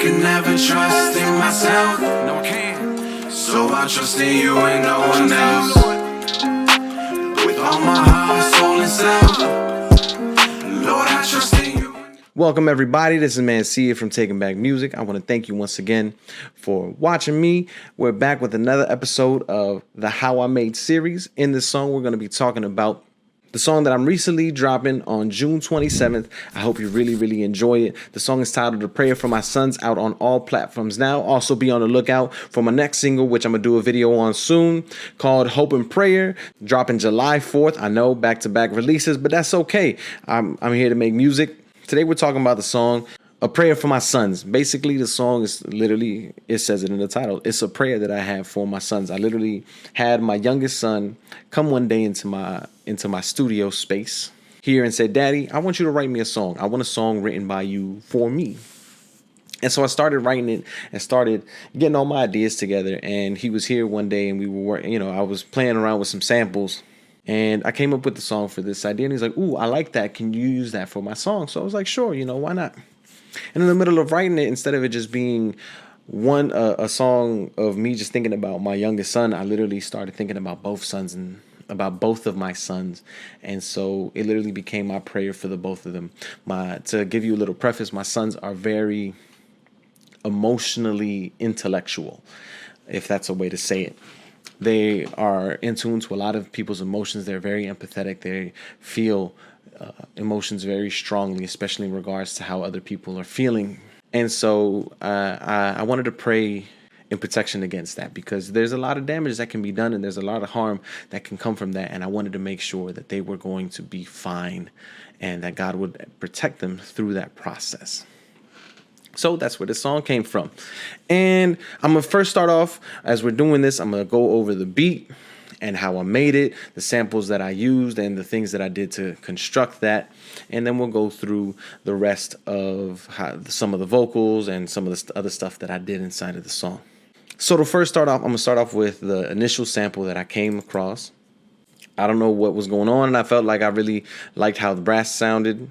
can never trust in myself. No, I can't. So I trust in you and no one else. With all my heart, soul, and self. Lord, I trust in you. Welcome everybody, this is Mancia from Taking Back Music. I want to thank you once again for watching me. We're back with another episode of the How I Made series. In this song, we're going to be talking about the song that I'm recently dropping on June 27th. I hope you really enjoy it. The song is titled A Prayer for My Sons, out on all platforms now. Also be on the lookout for my next single, which I'm going to do a video on soon, called Hope and Prayer, dropping July 4th. I know, back-to-back releases, but that's okay. I'm here to make music. Today we're talking about the song A Prayer for My Sons. Basically, the song is literally, it says it in the title, it's a prayer that I have for my sons. I literally had my youngest son come one day into my studio space here and said, "Daddy, I want you to write me a song. I want a song written by you for me." And so I started writing it and started getting all my ideas together. And he was here one day and we were working, I was playing around with some samples. And I came up with the song for this idea. And he's like, "Ooh, I like that. Can you use that for my song?" So I was like, "Sure, why not?" And in the middle of writing it, instead of it just being a song of me just thinking about my youngest son, I literally started thinking about both sons and about both of my sons. And so it literally became my prayer for the both of them. To give you a little preface, my sons are very emotionally intellectual, if that's a way to say it. They are in tune to a lot of people's emotions. They're very empathetic. They feel emotions very strongly, especially in regards to how other people are feeling. And so I wanted to pray in protection against that, because there's a lot of damage that can be done and there's a lot of harm that can come from that. And I wanted to make sure that they were going to be fine and that God would protect them through that process. So that's where the song came from. And I'm going to first start off, as we're doing this, I'm going to go over the beat and how I made it, the samples that I used, and the things that I did to construct that. And then we'll go through the rest of some of the vocals and some of the other stuff that I did inside of the song. So to first start off, I'm going to start off with the initial sample that I came across. I don't know what was going on, and I felt like I really liked how the brass sounded.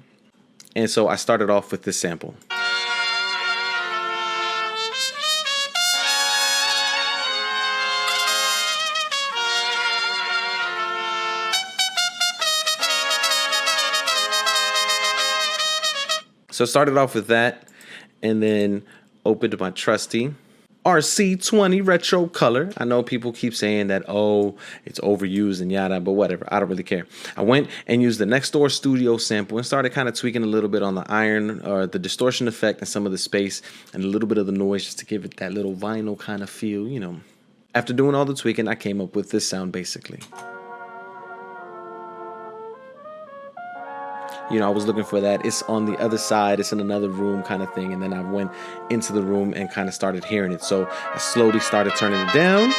And so I started off with this sample. So I started off with that, and then opened my trusty RC20 retro color. I know people keep saying that, oh, it's overused and yada, but whatever. I don't really care. I went and used the Next Door Studio sample and started kind of tweaking a little bit on the iron or the distortion effect and some of the space and a little bit of the noise just to give it that little vinyl kind of feel, After doing all the tweaking, I came up with this sound basically. I was looking for that. It's on the other side. It's in another room kind of thing. And then I went into the room and kind of started hearing it. So I slowly started turning it down.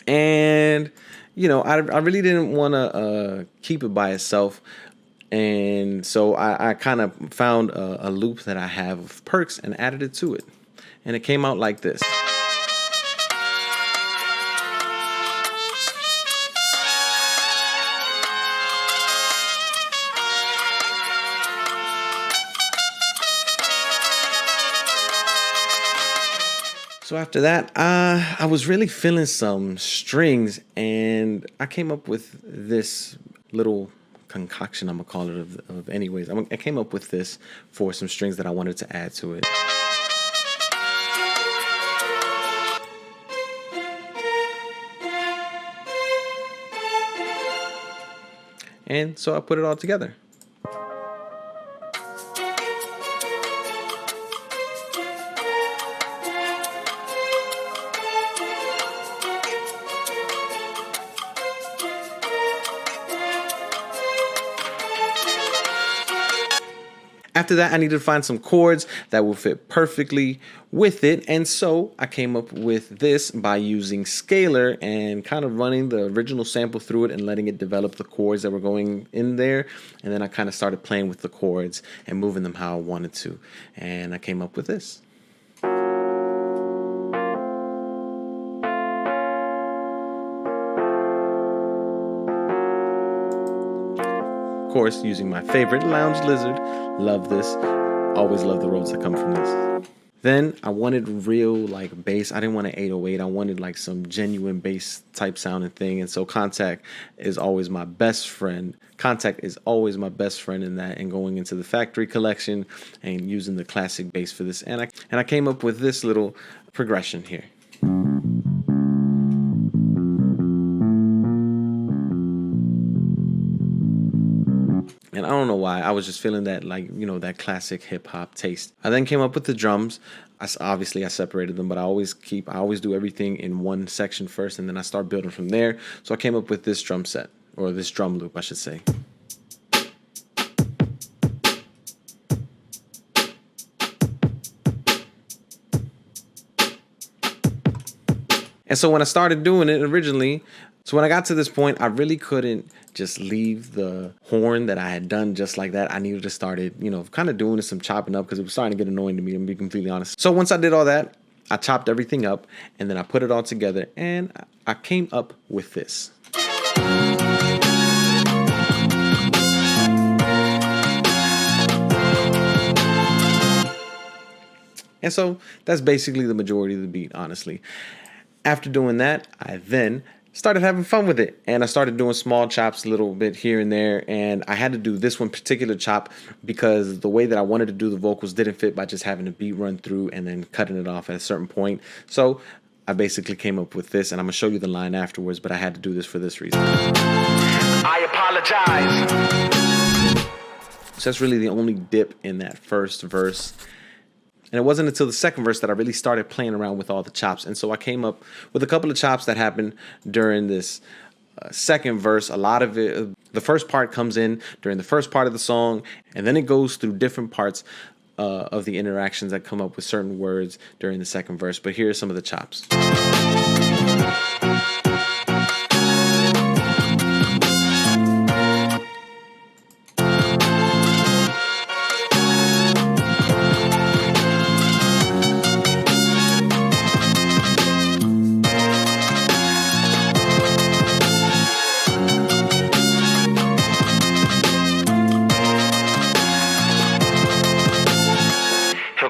And, I really didn't want to keep it by itself. And so I kind of found a loop that I have of perks and added it to it. And it came out like this. So after that, I was really feeling some strings, and I came up with this little concoction, I'm going to call it, of anyways. I came up with this for some strings that I wanted to add to it. And so I put it all together. After that, I needed to find some chords that would fit perfectly with it. And so I came up with this by using Scalar and kind of running the original sample through it and letting it develop the chords that were going in there. And then I kind of started playing with the chords and moving them how I wanted to. And I came up with this. course, using my favorite lounge lizard. Love this. Always love the roads that come from this. Then I wanted real like bass. I didn't want an 808. I wanted like some genuine bass type sounding thing. And so Contact is always my best friend. Contact is always my best friend in that, and going into the factory collection and using the classic bass for this. And I came up with this little progression here. And I don't know why. I was just feeling that, like, that classic hip hop taste. I then came up with the drums. Obviously I separated them, but I always do everything in one section first, and then I start building from there. So I came up with this drum set, or this drum loop, I should say. And so when I started doing it originally, so when I got to this point, I really couldn't just leave the horn that I had done just like that. I needed to start it, kind of doing some chopping up, because it was starting to get annoying to me, to be completely honest. So once I did all that, I chopped everything up, and then I put it all together, and I came up with this. And so that's basically the majority of the beat, honestly. After doing that, I then started having fun with it, and I started doing small chops a little bit here and there, and I had to do this one particular chop because the way that I wanted to do the vocals didn't fit by just having the beat run through and then cutting it off at a certain point. So I basically came up with this, and I'm going to show you the line afterwards, but I had to do this for this reason. I apologize. So that's really the only dip in that first verse. And it wasn't until the second verse that I really started playing around with all the chops. And so I came up with a couple of chops that happened during this second verse. A lot of it, the first part comes in during the first part of the song, and then it goes through different parts of the interactions that come up with certain words during the second verse. But here are some of the chops.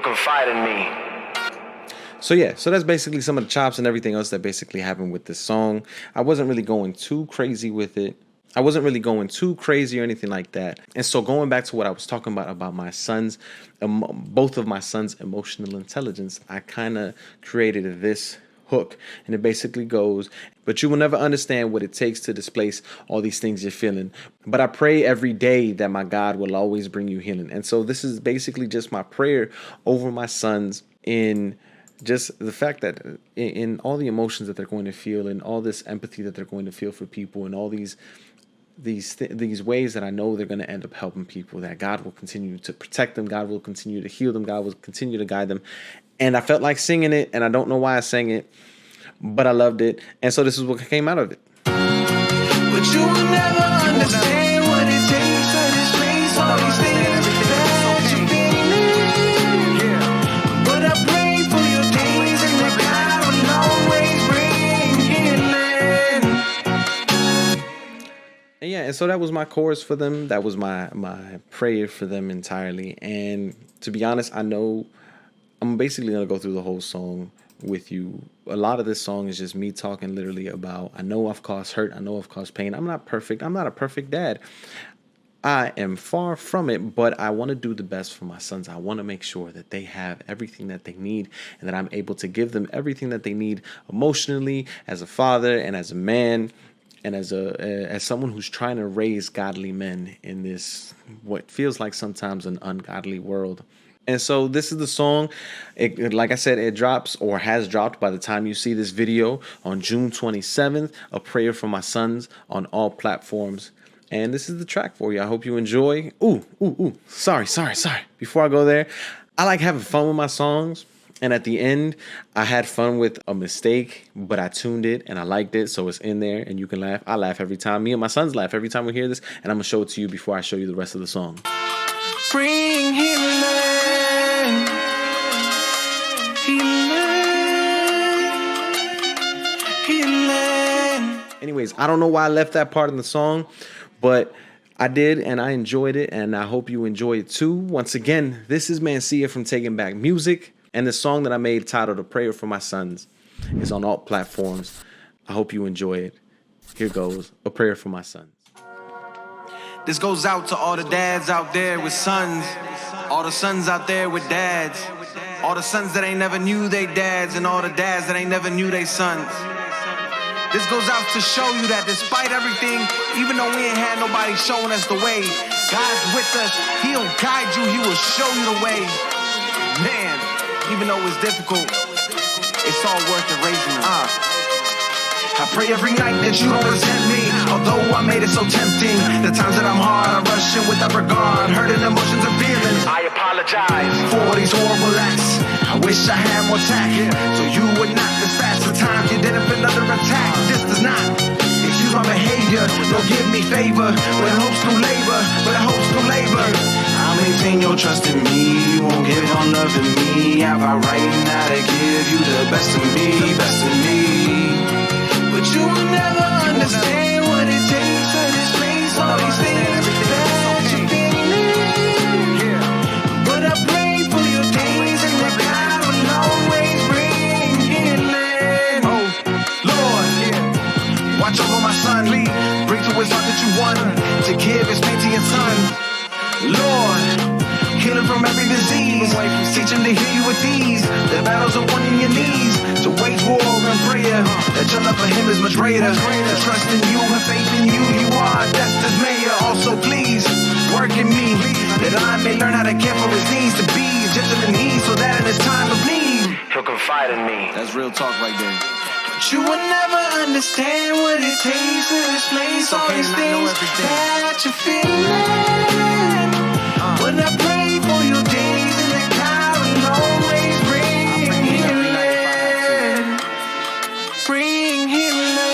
Confide in me. So yeah, so that's basically some of the chops and everything else that basically happened with this song. I wasn't really going too crazy with it. I wasn't really going too crazy or anything like that. And so going back to what I was talking about my sons, both of my sons' emotional intelligence, I kind of created this hook, and it basically goes, but you will never understand what it takes to displace all these things you're feeling. But I pray every day that my God will always bring you healing. And so this is basically just my prayer over my sons, in just the fact that in all the emotions that they're going to feel, and all this empathy that they're going to feel for people, and all these ways that I know they're going to end up helping people, that God will continue to protect them, God will continue to heal them, God will continue to guide them. And I felt like singing it, and I don't know why I sang it, but I loved it. And so this is what came out of it. But you will never understand what it takes to displace all these things that you're feeling. Yeah. But I pray for your days, and that God will always bring healing. And yeah, and so that was my chorus for them. That was my prayer for them entirely. And to be honest, I know I'm basically going to go through the whole song with you. A lot of this song is just me talking literally about, I know I've caused hurt, I know I've caused pain. I'm not perfect. I'm not a perfect dad. I am far from it, but I want to do the best for my sons. I want to make sure that they have everything that they need, and that I'm able to give them everything that they need emotionally, as a father and as a man, and as someone who's trying to raise godly men in this, what feels like sometimes an ungodly world. And so this is the song. Like I said, it drops, or has dropped by the time you see this video, on June 27th. A Prayer for My Sons on all platforms. And this is the track for you. I hope you enjoy. Sorry. Before I go there, I like having fun with my songs. And at the end, I had fun with a mistake, but I tuned it and I liked it. So it's in there and you can laugh. I laugh every time. Me and my sons laugh every time we hear this. And I'm going to show it to you before I show you the rest of the song. Bring healing. Anyways, I don't know why I left that part in the song, but I did, and I enjoyed it, and I hope you enjoy it too. Once again, this is Mancia from Taking Back Music, and the song that I made titled A Prayer for My Sons is on all platforms. I hope you enjoy it. Here goes, A Prayer for My Sons. This goes out to all the dads out there with sons, all the sons out there with dads, all the sons that ain't never knew they dads, and all the dads that ain't never knew they sons. This goes out to show you that despite everything, even though we ain't had nobody showing us the way, God's with us. He'll guide you. He will show you the way. Man, even though it's difficult, it's all worth it raising them. I pray every night that you don't resent me, although I made it so tempting. The times that I'm hard, I rush in without regard, hurting emotions and feelings. I apologize for all these horrible acts. I wish I had more tact, so you would not dispatch the times you didn't feel under attack. This does not excuse my behavior, nor give me favor, but it hopes through labor, I'll maintain your trust in me, you won't give on loving me. Have I right now to give you the best of me, But you will never understand what it takes to displace all these things that you're feeling. But I pray for your days and that God will always bring healing. Oh, Lord, watch over my son. Bring to his heart that you want to give his pain to your son. Lord, heal him from every disease. Teach him to hear you with ease. The battles are won in your knees. To wage war and prayer. That your love for him is much greater. To trust in you and faith in you. You are Destiny's mayor. Also please work in me, that I may learn how to care for his needs. To be gentle and ease, so that in his time of need he'll confide in me. That's real talk right there. But you will never understand what it takes to displace all these things that you're feeling. When I pray for your days and that God will always bring healing. Bring healing.